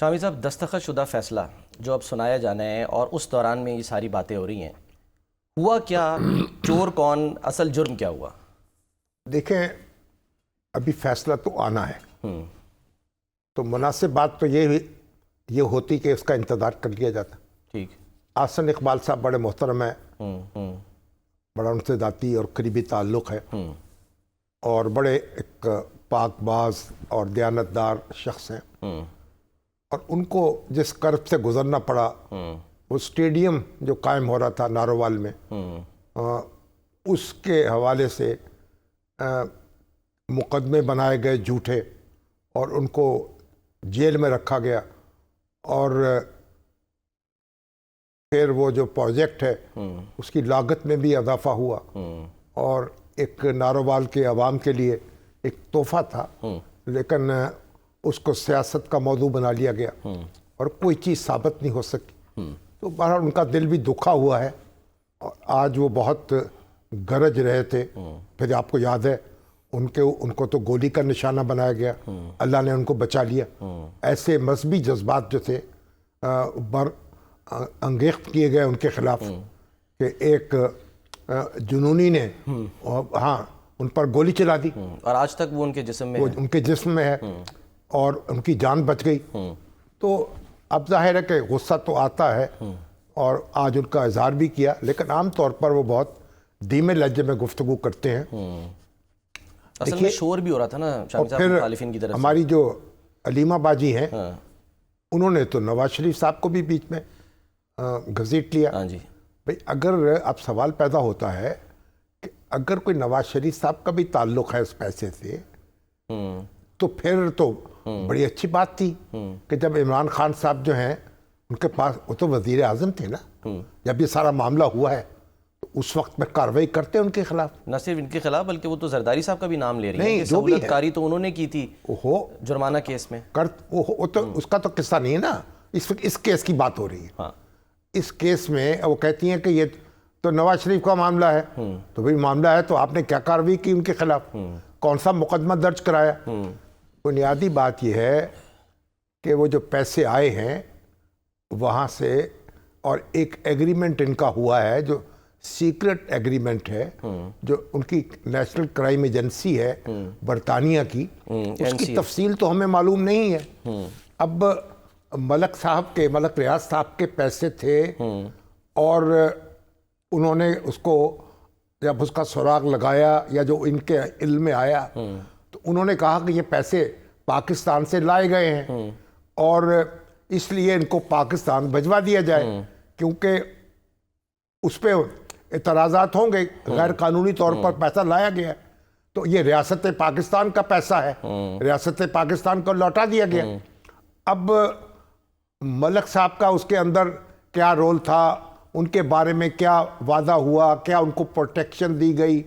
शामी साहब, दस्तखत शुदा फ़ैसला जो अब सुनाया जाना है और उस दौरान में ये सारी बातें हो रही हैं, हुआ क्या? चोर कौन? असल जुर्म क्या हुआ? देखें, अभी फैसला तो आना है, तो मुनासिब बात तो ये होती कि उसका इंतज़ार कर लिया जाता। ठीक। आसन इकबाल साहब बड़े मोहतरम है, बड़ा उनसे ज़ाती और करीबी ताल्लुक़ है और बड़े एक पाकबाज और दयानतदार शख्स हैं, और उनको जिस कर्ब से गुजरना पड़ा, वो स्टेडियम जो कायम हो रहा था नारोवाल में, उसके हवाले से मुकदमे बनाए गए झूठे और उनको जेल में रखा गया, और फिर वो जो प्रोजेक्ट है उसकी लागत में भी इजाफा हुआ और एक नारोवाल के अवाम के लिए एक तोहफा था, लेकिन उसको सियासत का मौजू बना लिया गया और कोई चीज़ साबित नहीं हो सकी। तो बहरहाल उनका दिल भी दुखा हुआ है और आज वो बहुत गरज रहे थे। फिर आपको याद है उनको तो गोली का निशाना बनाया गया, अल्लाह ने उनको बचा लिया। ऐसे मजहबी जज्बात जो थे अंगेख्त किए गए उनके खिलाफ कि एक जुनूनी ने हाँ उन पर गोली चला दी और आज तक वो उनके जिस्म में है। उनके जिस्म में है और उनकी जान बच गई। तो अब जाहिर है कि गुस्सा तो आता है और आज उनका इजहार भी किया, लेकिन आम तौर पर वो बहुत धीमे लहजे में गुफ्तगू करते हैं। असल में शोर भी हो रहा था ना शामी साहब मुखालिफिन की तरफ से। हमारी जो अलीमा बाजी हैं, उन्होंने तो नवाज शरीफ साहब को भी बीच में घसीट लिया। हाँ जी भाई, अगर अब सवाल पैदा होता है कि अगर कोई नवाज शरीफ साहब का भी ताल्लुक़ है उस पैसे से, तो फिर तो बड़ी अच्छी बात थी कि जब इमरान खान साहब जो हैं उनके पास, वो तो वज़ीर आज़म थे ना जब ये सारा मामला हुआ है, तो उस वक्त में कार्रवाई करते हैं उनके खिलाफ। न सिर्फ इनके खिलाफ बल्कि वो तो जरदारी साहब का भी नाम ले रही नहीं, है। जो भी सहूलतकारी तो उन्होंने की थी जुर्माना केस में। वो तो उसका तो किस्सा नहीं है ना, इस केस की बात हो रही है। हाँ। इस केस में वो कहती हैं कि ये तो नवाज शरीफ का मामला है, तो भाई मामला है तो आपने क्या कार्रवाई की उनके खिलाफ, कौन सा मुकदमा दर्ज कराया? बुनियादी बात यह है कि वो जो पैसे आए हैं वहाँ से, और एक एग्रीमेंट इनका हुआ है जो सीक्रेट एग्रीमेंट है, जो उनकी नेशनल क्राइम एजेंसी है बरतानिया की, उसकी तफसील तो हमें मालूम नहीं है। अब मलक रियाज साहब के पैसे थे और उन्होंने उसको जब उसका सुराग लगाया या जो इनके इल्म में आया, तो उन्होंने कहा कि ये पैसे पाकिस्तान से लाए गए हैं और इसलिए इनको पाकिस्तान भिजवा दिया जाए, क्योंकि उस पर एतराज़ात होंगे, गैर कानूनी तौर पर पैसा लाया गया, तो ये रियासत पाकिस्तान का पैसा है, रियासत पाकिस्तान को लौटा दिया गया। अब मलक साहब का उसके अंदर क्या रोल था, उनके बारे में क्या वादा हुआ, क्या उनको प्रोटेक्शन दी गई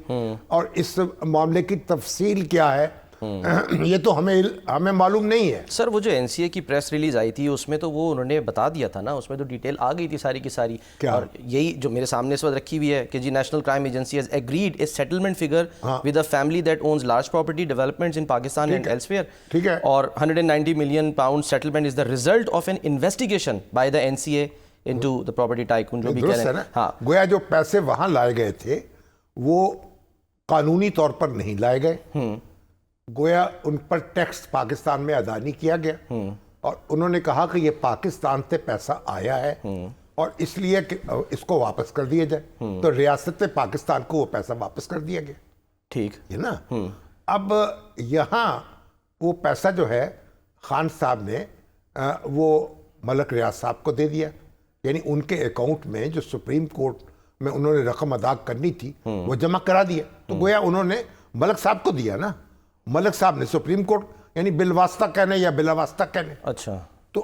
और इस मामले की तफसील क्या है, ये तो हमें मालूम नहीं है। सर, वो जो एनसीए की प्रेस रिलीज आई थी उसमें तो वो उन्होंने बता दिया था ना, उसमें तो डिटेल आ गई थी सारी की सारी। क्या? और यही जो मेरे सामने इस वक्त रखी हुई है कि जी National Crime Agency has agreed a settlement figure with a family that owns large property developments in Pakistan and elsewhere. ठीक है। और 190 million pound settlement is the result of an investigation by the NCA into the property tycoon, जो भी कह रहे हैं। हाँ, गोया जो पैसे वहां लाए गए थे वो कानूनी तौर पर नहीं लाए गए, गोया उन पर टैक्स पाकिस्तान में अदा नहीं किया गया और उन्होंने कहा कि ये पाकिस्तान से पैसा आया है और इसलिए कि इसको वापस कर दिया जाए, तो रियासत पाकिस्तान को वो पैसा वापस कर दिया गया। ठीक है ना। अब यहाँ वो पैसा जो है खान साहब ने वो मलक रियाज साहब को दे दिया, यानी उनके अकाउंट में जो सुप्रीम कोर्ट में उन्होंने रकम अदा करनी थी वो जमा करा दिया, तो गोया उन्होंने मलक साहब को दिया ना, मलक साहब ने सुप्रीम कोर्ट, यानी बिलवास्ता कहने या बिलावास्ता कहने। अच्छा, तो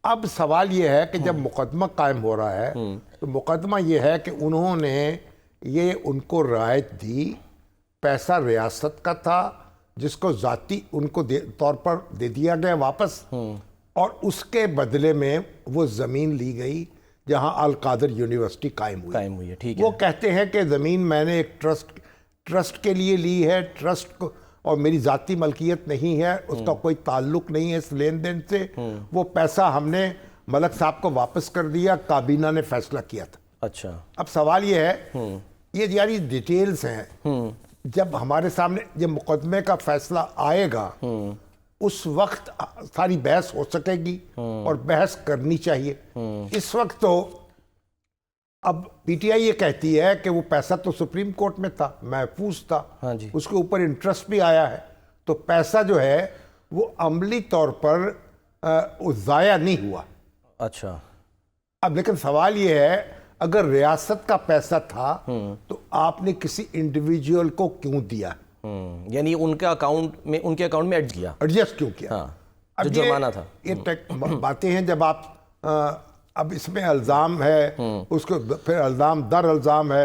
अब सवाल ये है कि जब मुकदमा कायम हो रहा है तो मुकदमा ये है कि उन्होंने ये उनको रायत दी, पैसा रियासत का था जिसको जाती उनको तौर पर दे दिया गया वापस, और उसके बदले में वो ज़मीन ली गई जहां अल कादर यूनिवर्सिटी कायम हुई है। ठीक है। वो कहते हैं कि ज़मीन मैंने एक ट्रस्ट के लिए ली है, ट्रस्ट को, और मेरी जाती मलकियत नहीं है, उसका कोई ताल्लुक नहीं है इस लेन देन से, वो पैसा हमने मलक साहब को वापस कर दिया, काबीना ने फैसला किया था। अच्छा। अब सवाल ये है, ये यारी डिटेल्स हैं, जब हमारे सामने ये मुकदमे का फैसला आएगा उस वक्त सारी बहस हो सकेगी और बहस करनी चाहिए। इस वक्त तो अब पीटीआई ये कहती है कि वो पैसा तो सुप्रीम कोर्ट में था, महफूज था, हाँ जी। उसके ऊपर इंटरेस्ट भी आया है, तो पैसा जो है वो अमली तौर पर ज़ाया नहीं हुआ। अच्छा। अब लेकिन सवाल ये है, अगर रियासत का पैसा था तो आपने किसी इंडिविजुअल को क्यों दिया? यानी उनके अकाउंट में एड किया, एडजस्ट क्यों किया? हाँ, अब जो जुर्माना था। ये बातें हैं, जब आप अब इसमें अल्जाम है, उसको फिर अल्जाम दर अल्जाम है,